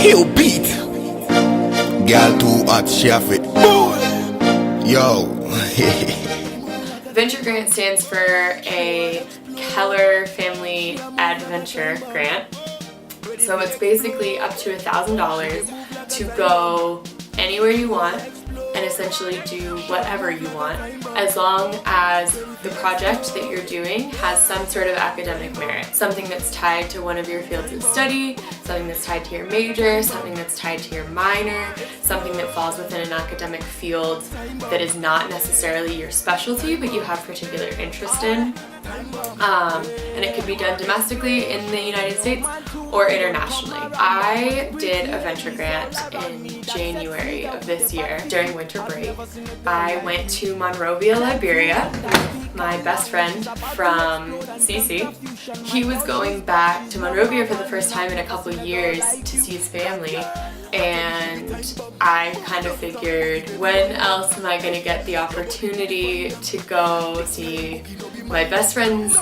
Kill beat. Girl too hot, she have it. Yo. Venture Grant stands for a Keller Family Adventure Grant. So it's basically up to $1,000 to go anywhere you want and essentially do whatever you want, as long as the project that you're doing has some sort of academic merit. Something that's tied to one of your fields of study, something that's tied to your major, something that's tied to your minor, something that falls within an academic field that is not necessarily your specialty but you have particular interest in. And it can be done domestically in the United States or internationally. I did a venture grant in January of this year during winter break. I went to Monrovia, Liberia with my best friend from CC. He was going back to Monrovia for the first time in a couple years to see his family, and I kind of figured, when else am I going to get the opportunity to go see my best friend's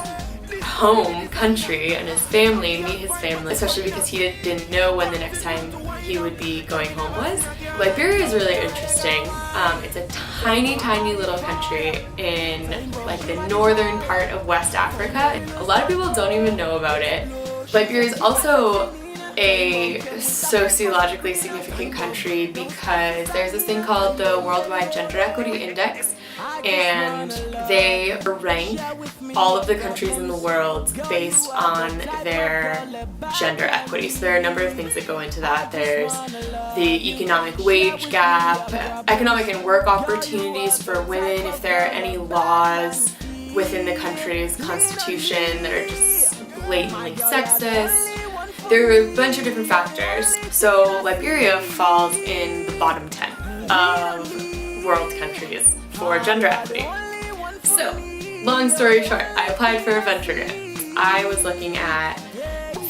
home country and his family, meet his family, especially because he didn't know when the next time he would be going home was. Liberia is really interesting. It's a tiny little country in like the northern part of West Africa. A lot of people don't even know about it. Liberia is also a sociologically significant country because there's this thing called the Worldwide Gender Equity Index, and they rank all of the countries in the world based on their gender equity. So there are a number of things that go into that. There's the economic wage gap, economic and work opportunities for women, if there are any laws within the country's constitution that are just blatantly sexist. There are a bunch of different factors. So Liberia falls in the bottom 10 of world countries for gender equity. So, long story short, I applied for a venture grant. I was looking at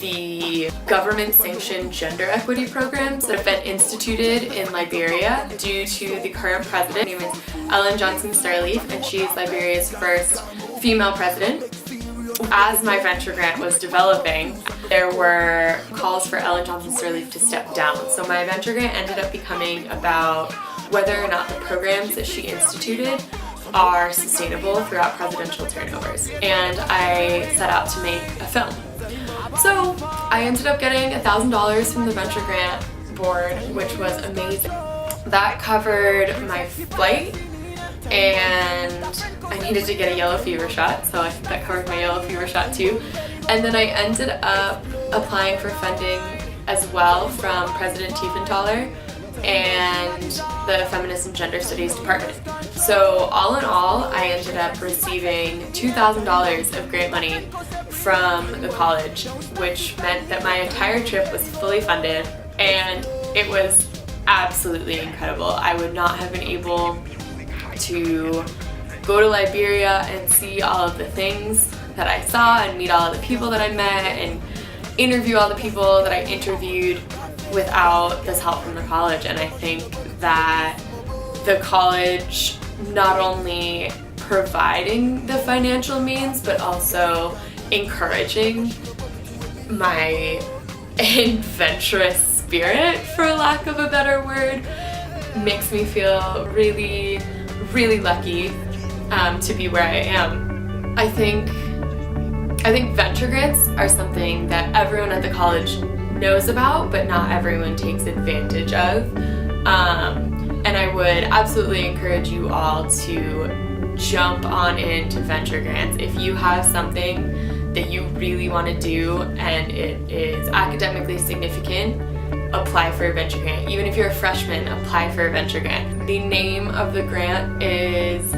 the government-sanctioned gender equity programs that have been instituted in Liberia due to the current president. Her name is Ellen Johnson Sirleaf, and she's Liberia's first female president. As my venture grant was developing, there were calls for Ellen Johnson Sirleaf to step down. So my venture grant ended up becoming about whether or not the programs that she instituted are sustainable throughout presidential turnovers. And I set out to make a film. So I ended up getting $1,000 from the venture grant board, which was amazing. That covered my flight, and I needed to get a yellow fever shot, so I think that covered my yellow fever shot too. And then I ended up applying for funding as well from President Tiefenthaler and the Feminist and Gender Studies Department. So all in all, I ended up receiving $2,000 of grant money from the college, which meant that my entire trip was fully funded, and it was absolutely incredible. I would not have been able to go to Liberia and see all of the things that I saw and meet all of the people that I met and interview all the people that I interviewed without this help from the college. And I think that the college not only providing the financial means but also encouraging my adventurous spirit, for lack of a better word, makes me feel really lucky to be where I am. I think venture grants are something that everyone at the college knows about, but not everyone takes advantage of. And I would absolutely encourage you all to jump on into venture grants. If you have something that you really want to do and it is academically significant, apply for a venture grant. Even if you're a freshman, apply for a venture grant. The name of the grant is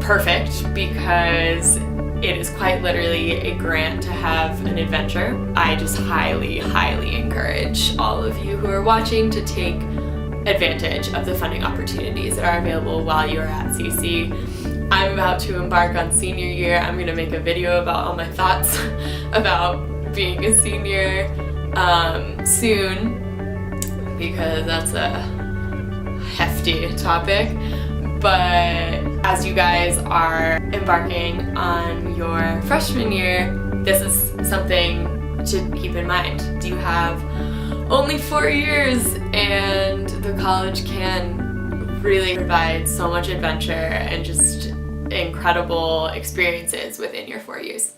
perfect because it is quite literally a grant to have an adventure. I just highly encourage all of you who are watching to take advantage of the funding opportunities that are available while you're at CC. I'm about to embark on senior year. I'm gonna make a video about all my thoughts about being a senior soon, because that's a hefty topic. But as you guys are embarking on your freshman year, this is something to keep in mind. Do you have only 4 years, and the college can really provide so much adventure and just incredible experiences within your 4 years.